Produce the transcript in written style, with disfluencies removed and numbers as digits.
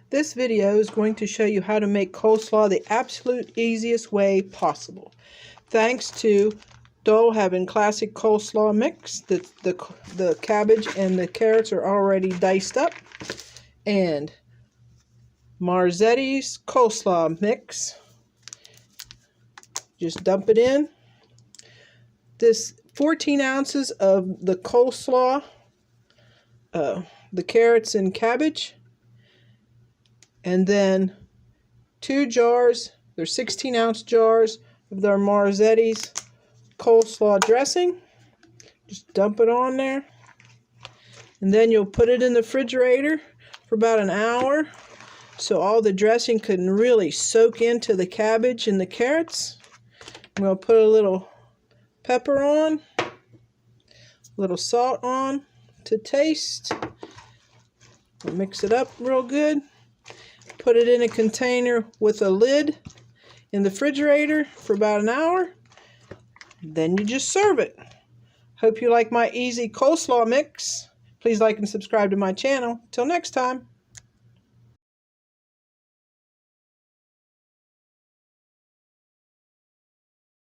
This video is going to show you how to make coleslaw the absolute easiest way possible. Thanks to Dole having classic coleslaw mix. The cabbage and the carrots are already diced up. And Marzetti's coleslaw mix. Just dump it in. This 14 ounces of the coleslaw, the carrots and cabbage, and then 2 jars, they're 16-ounce jars of their Marzetti's coleslaw dressing. Just dump it on there, and then you'll put it in the refrigerator for about an hour so all the dressing can really soak into the cabbage and the carrots. I'm going to put a little pepper on, a little salt on to taste. We'll mix it up real good. Put it in a container with a lid in the refrigerator for about an hour. Then you just serve it. Hope you like my easy coleslaw mix. Please like and subscribe to my channel. Till next time.